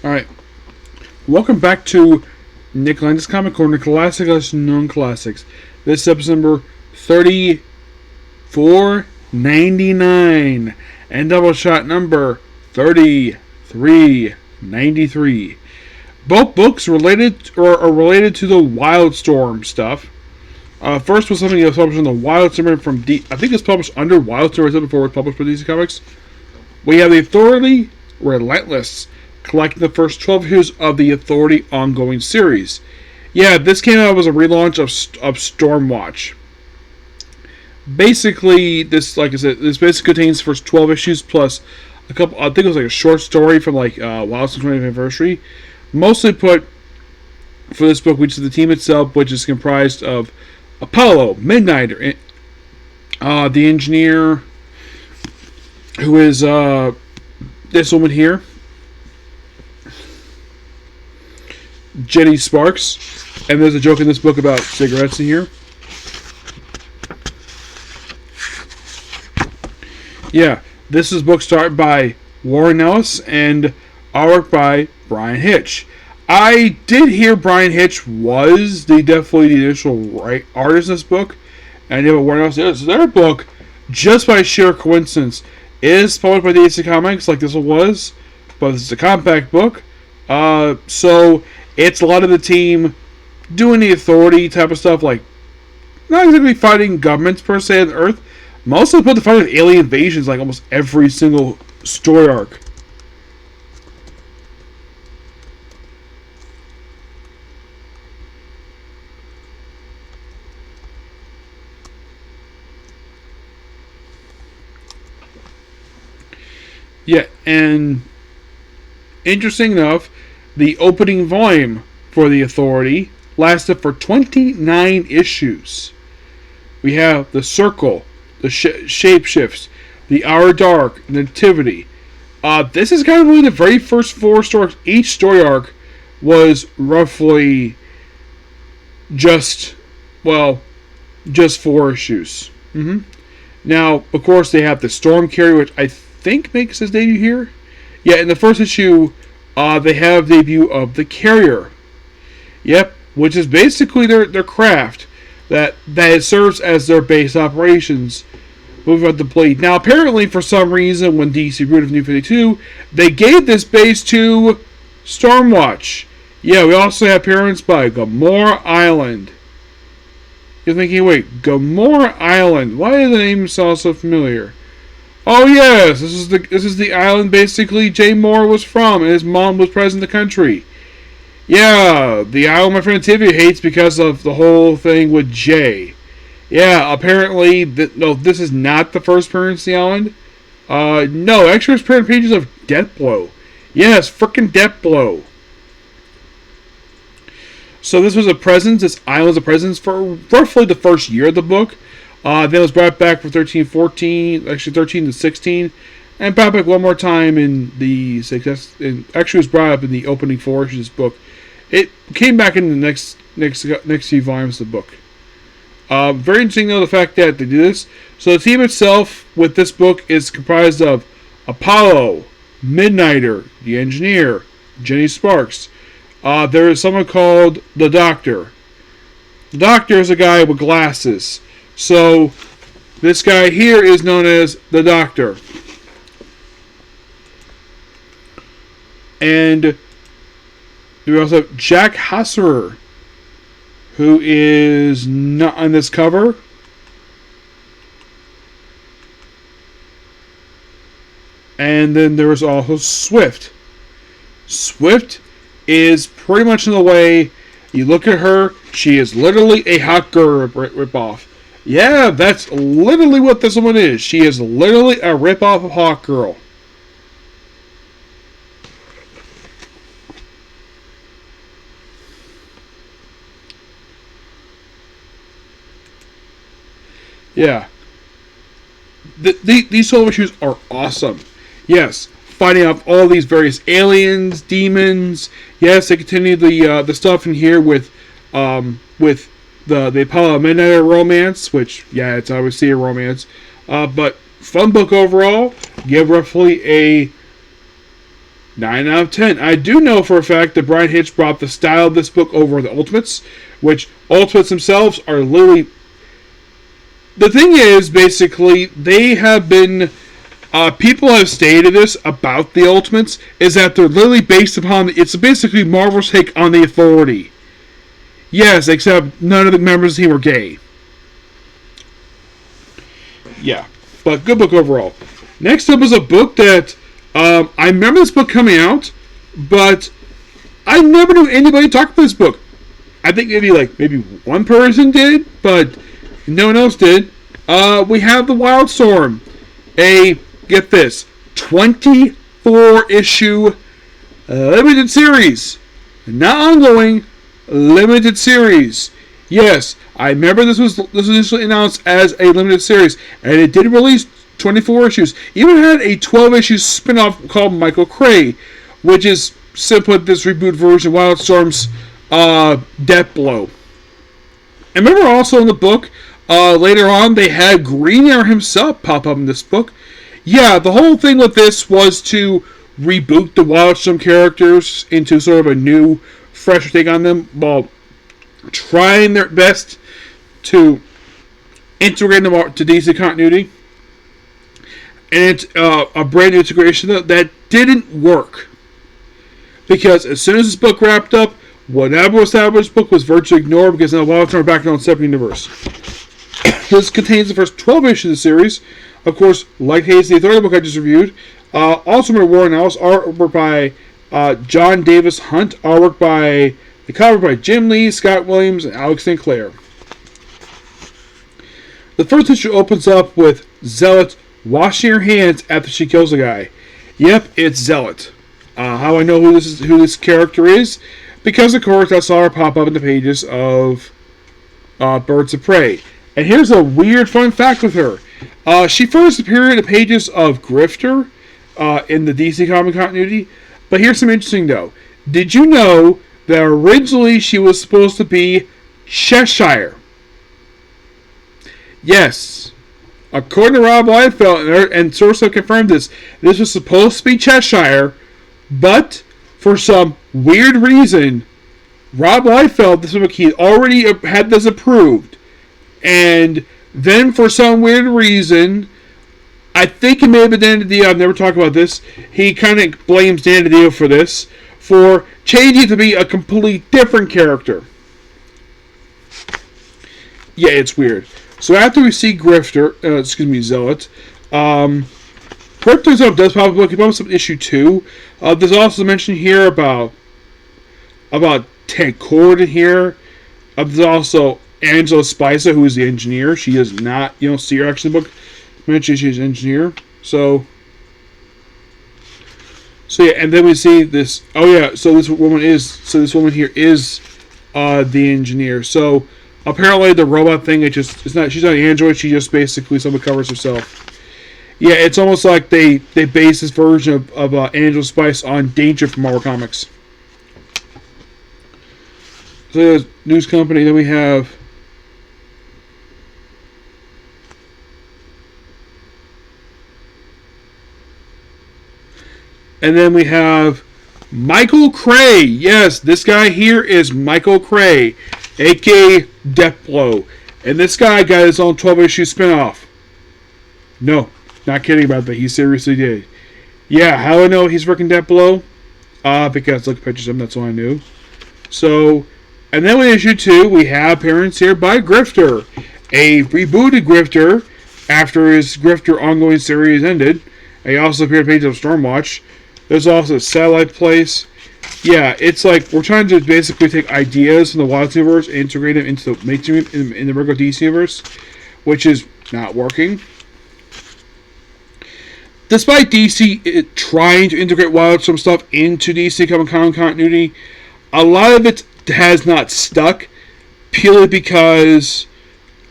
Alright, welcome back to Nick Lenz's Comic Corner, Classic Known Classics. This is episode number 3499 and Doubleshot number 3393. Both books are related to the Wildstorm stuff. First was something that was published on the Wildstorm from I think it's published under Wildstorm before it was published by DC Comics. We have the Authority Relentless, collecting the first 12 issues of the Authority ongoing series. Yeah, this came out as a relaunch of Stormwatch. Basically, this, like I said, this basically contains the first 12 issues plus a couple. I think it was like a short story from like Wildstorm's 20th anniversary. Mostly put for this book, which is the team itself, which is comprised of Apollo, Midnighter, the engineer, who is this woman here, Jenny Sparks, and there's a joke in this book about cigarettes in here. Yeah, this is book started by Warren Ellis and artwork by Brian Hitch. I did hear Brian Hitch was definitely the initial artist in this book, and I knew Warren Ellis is their book, just by sheer coincidence, is published by DC Comics like this one was, but this is a compact book, so it's a lot of the team doing the Authority type of stuff, like not exactly fighting governments per se on Earth, mostly put the fight with alien invasions like almost every single story arc. Yeah, and interesting enough, the opening volume for the Authority lasted for 29 issues. We have the Circle, the Shapeshifts, the Hour Dark, Nativity. This is kind of really the very first 4 stories. Each story arc was roughly just 4 issues. Now, of course, they have the Storm Carrier, which I think makes his debut here. Yeah, in the first issue, they have the debut of the Carrier. Yep, which is basically their craft that it serves as their base operations. Moving on to Blade. Now, apparently, for some reason, when DC rooted New 52, they gave this base to Stormwatch. Yeah, we also have appearance by Gamora Island. You're thinking, wait, Gamora Island? Why does the name sound so familiar? Oh yes, this is the island basically Jay Moore was from, and his mom was president of the country. Yeah, the island my friend Tivia hates because of the whole thing with Jay. Yeah, apparently, no, this is not the first appearance of the island. No, actually, it's appearance pages of Deathblow. Yes, frickin' Deathblow. So this was a presence. This island was a presence for roughly the first year of the book. Then it was brought back for 13 to 16, and brought back one more time in the success. And actually, was brought up in the opening 4 issues of this book. It came back in the next few volumes of the book. Very interesting, though, the fact that they do this. So the team itself with this book is comprised of Apollo, Midnighter, the engineer, Jenny Sparks. There is someone called the Doctor. The Doctor is a guy with glasses. So, this guy here is known as the Doctor. And we also have Jack Hasserer, who is not on this cover. And then there is also Swift. Swift is pretty much in the way you look at her, she is literally a hot girl ripoff. Yeah, that's literally what this woman is. She is literally a ripoff of Hawk Girl. Yeah. These solo issues are awesome. Yes, fighting off all these various aliens, demons. Yes, they continue the stuff in here with the Apollo Midnighter romance, which, yeah, it's obviously a romance. But fun book overall. Give roughly a 9 out of 10. I do know for a fact that Brian Hitch brought the style of this book over the Ultimates, which Ultimates themselves are literally... The thing is, basically, they have been... people have stated this about the Ultimates, is that they're literally based upon... It's basically Marvel's take on the Authority. Yes, except none of the members of the team were gay. Yeah, but good book overall. Next up is a book that... I remember this book coming out, but I never knew anybody talk about this book. I think maybe one person did, but no one else did. We have The Wildstorm, get this, 24-issue limited series. Not ongoing, limited series. Yes, I remember this was initially announced as a limited series, and it did release 24 issues. Even had a 12-issue spin-off called Michael Cray, which is simply this reboot version of Wildstorm's Death Blow. I remember also in the book, later on, they had Green Arrow himself pop up in this book. Yeah, the whole thing with this was to reboot the Wildstorm characters into sort of a new, fresh take on them, while trying their best to integrate them to DC continuity. And it's a brand new integration that didn't work. Because as soon as this book wrapped up, whatever established book was virtually ignored because now Wildstorm are back in a separate universe. This contains the first 12 issues of the series. Of course, like Hayes, the third book I just reviewed. Also by Warren Ellis, artwork by John Davis Hunt, artwork by the cover by Jim Lee, Scott Williams, and Alex Sinclair. The first issue opens up with Zealot washing her hands after she kills a guy. Yep, it's Zealot. How I know who this character is? Because, of course, I saw her pop up in the pages of Birds of Prey. And here's a weird fun fact with her. She first appeared in the pages of Grifter in the DC comic continuity. But here's some interesting, though. Did you know that originally she was supposed to be Cheshire? Yes. According to Rob Liefeld, and sources have confirmed this was supposed to be Cheshire, but for some weird reason, Rob Liefeld, this book, he already had this approved. And then for some weird reason, I think it may have been Dan DiDio, I've never talked about this, he kind of blames Dan DiDio for this, for changing to be a completely different character. Yeah, it's weird. So after we see Zealot, Grifter himself does pop up. He pops up in issue 2. There's also mention here about Ted Cord in here. There's also Angela Spicer, who is the engineer. She is not, you don't see her actually in the book. Mention she's an engineer. So yeah, and then we see this. Oh yeah, so this woman here is the engineer. So apparently the robot thing, she's not an android. She just basically someone covers herself. Yeah, it's almost like they base this version of Angela Spice on Danger from Marvel Comics. So there's news company. Then we have Michael Cray. Yes, this guy here is Michael Cray, a.k.a. Deathblow. And this guy got his own 12-issue spinoff. No, not kidding about that. He seriously did. Yeah, how do I know he's working Deathblow? Because look at pictures of him, that's all I knew. So, and then with issue 2, we have appearance here by Grifter. A rebooted Grifter after his Grifter ongoing series ended. He also appeared in pages of Stormwatch. There's also Satellite Place. Yeah, it's like we're trying to basically take ideas from the Wilds universe and integrate them into in the regular DC universe, which is not working. Despite DC trying to integrate Wildstorm stuff into DC Comic Con continuity, a lot of it has not stuck purely because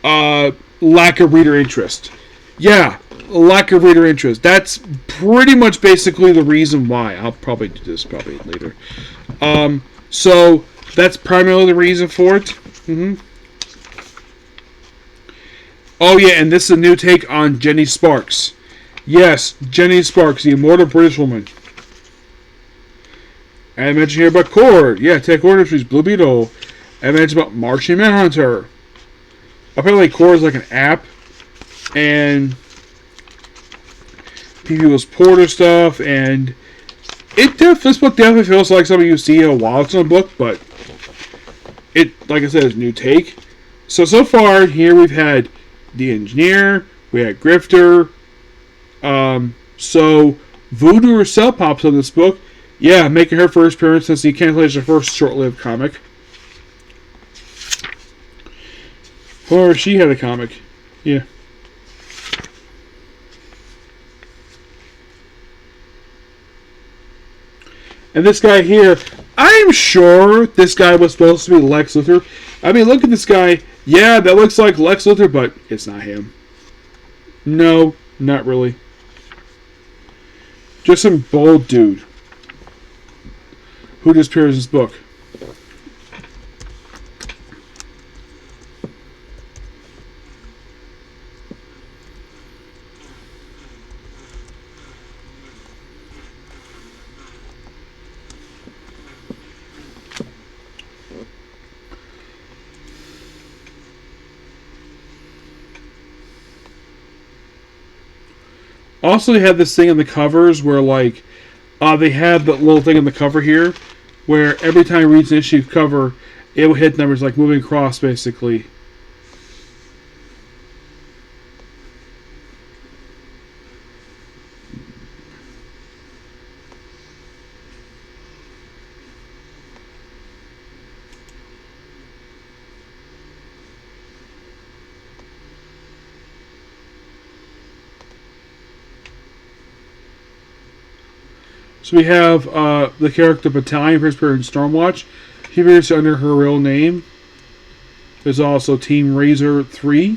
lack of reader interest. Yeah, lack of reader interest. That's pretty much basically the reason why. I'll probably do this later. So that's primarily the reason for it. Oh yeah, and this is a new take on Jenny Sparks. Yes, Jenny Sparks, the immortal British woman. I mentioned here about Cord. Yeah, Tech Industries, Blue Beetle. I mentioned about Martian Manhunter. Apparently, Cord is like an app, and people's Porter stuff, and this book definitely feels like something you see in a Wildstorm book, but it, like I said, is a new take. So far here we've had the Engineer, we had Grifter. So Voodoo herself pops up in this book. Yeah, making her first appearance since the cancellation of her first short-lived comic. Or she had a comic. Yeah. And this guy here, I'm sure this guy was supposed to be Lex Luthor. I mean, look at this guy. Yeah, that looks like Lex Luthor, but it's not him. No, not really. Just some bold dude who just appears in this book. Also, they had this thing on the covers where, like, they had the little thing on the cover here, where every time it reads an issue cover, it would hit numbers like moving across, basically. So we have the character Battalion, first appeared in Stormwatch. She appears under her real name. There's also Team Razor 3,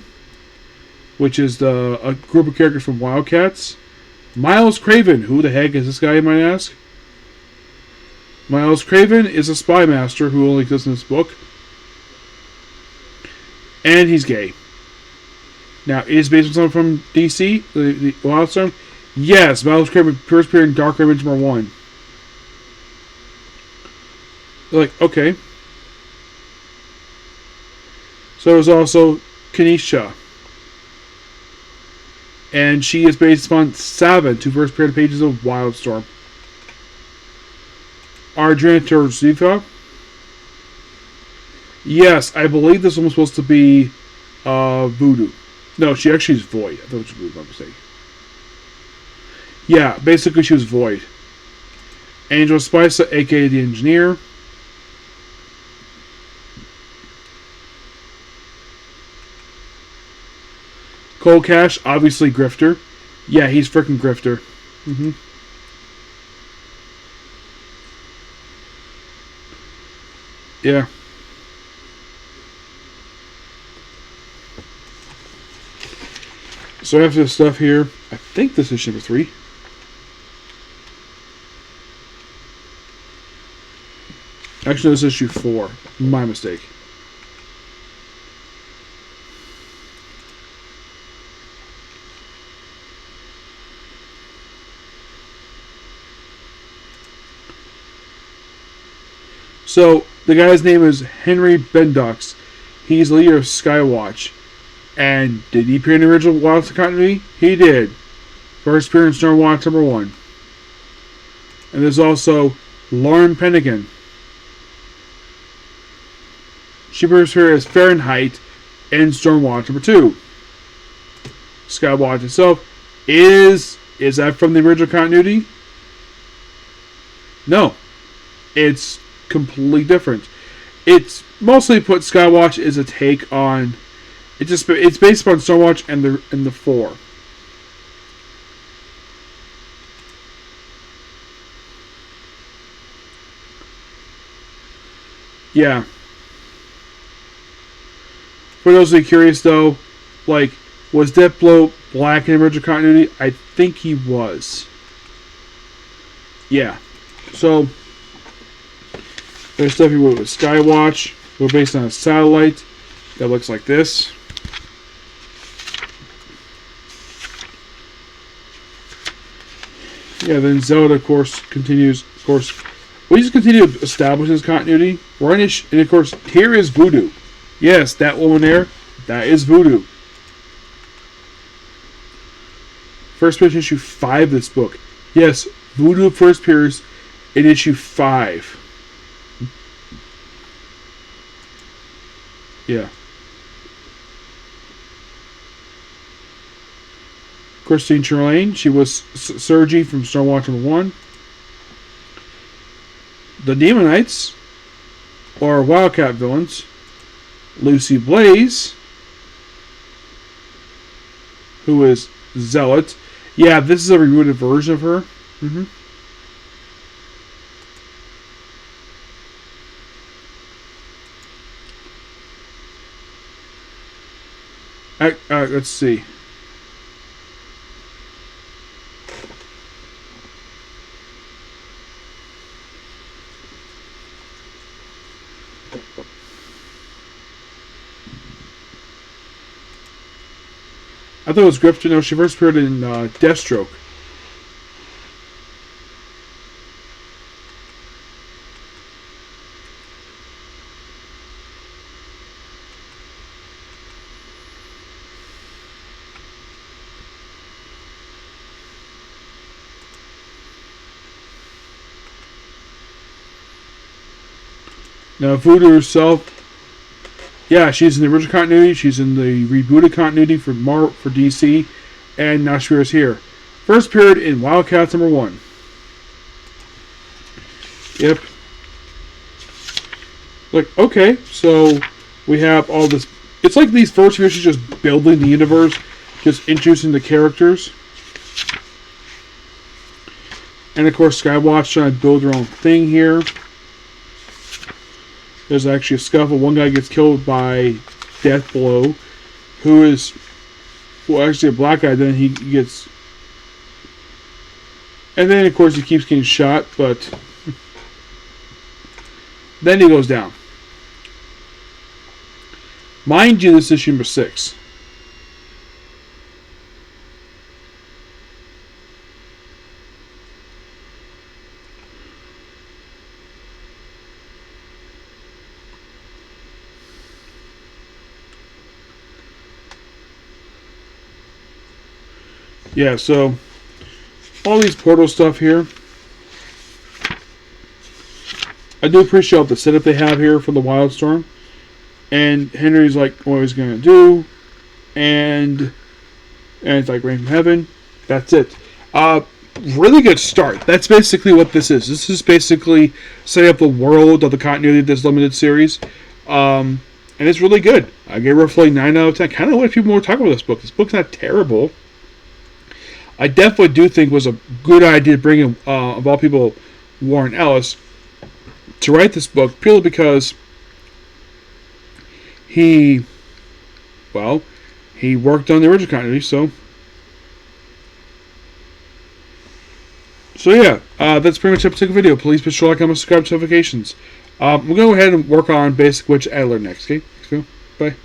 which is a group of characters from Wildcats. Miles Craven, who the heck is this guy, you might ask? Miles Craven is a spy master who only exists in this book. And he's gay. Now, it is based on someone from DC, the Wildstorm. Yes, Miles Craven first appeared in Dark Image number 1. Like, okay. So there's also Kanisha. And she is based on Savant, who first appeared in pages of Wildstorm. Arjuna Ziva. Yes, I believe this one was supposed to be Voodoo. No, she actually is Void. I thought it was Voodoo, by mistake. Yeah, basically she was Void. Angel Spicer, aka the Engineer. Cold Cash, obviously Grifter. Yeah, he's freaking Grifter. Yeah. So after this stuff here, I think this is number 3. Actually, this is issue 4. My mistake. So, the guy's name is Henry Bendux. He's the leader of Skywatch. And did he appear in the original Wildstorm continuity? He did. First appearance in Stormwatch number 1. And there's also Lauren Pennigan. She appears here as Fahrenheit in Stormwatch number 2. Skywatch itself is that from the original continuity? No. It's completely different. It's mostly put Skywatch as a take on. It's based upon Stormwatch and the 4. Yeah. For those of you curious, though, like, was Deathblow black in the original continuity? I think he was. Yeah. So, there's stuff here with Skywatch. We're based on a satellite that looks like this. Yeah, then Zelda, of course, continues. Of course, we just continue to establish this continuity. We're in and of course, here is Voodoo. Yes, that woman there, that is Voodoo. First appears in issue 5 of this book. Yes, Voodoo first appears in issue 5. Yeah. Christine Trelane, she was Sergi from Starwatch number 1. The Demonites, or Wildcat villains, Lucy Blaze, who is Zealot. Yeah, this is a rebooted version of her. Let's see. I thought it was Grifter. No, she first appeared in Deathstroke. Now, Voodoo herself, yeah, she's in the original continuity. She's in the rebooted continuity for DC, and now she is here. First appeared in Wildcats number 1. Yep. Like, okay, so we have all this. It's like these first few issues just building the universe, just introducing the characters. And of course, Skywatch trying to build their own thing here. There's actually a scuffle. One guy gets killed by Deathblow, who is, well, actually a black guy. Then he gets, and then of course he keeps getting shot, but then he goes down. Mind you, this is issue number 6. Yeah, so all these portal stuff here. I do appreciate the setup they have here for the Wildstorm. And Henry's like, what he's going to do. And it's like rain from heaven. That's it. Really good start. That's basically what this is. This is basically setting up the world of the continuity of this limited series. And it's really good. I gave roughly 9 out of 10. Kind of what people were talking about this book. This book's not terrible. I definitely do think it was a good idea to bring in, of all people, Warren Ellis to write this book, purely because he worked on the original continuity, so yeah, that's pretty much the particular video. Please be sure to like, comment, subscribe, notifications. We'll go ahead and work on Basic Witch Adler next, okay? So, bye.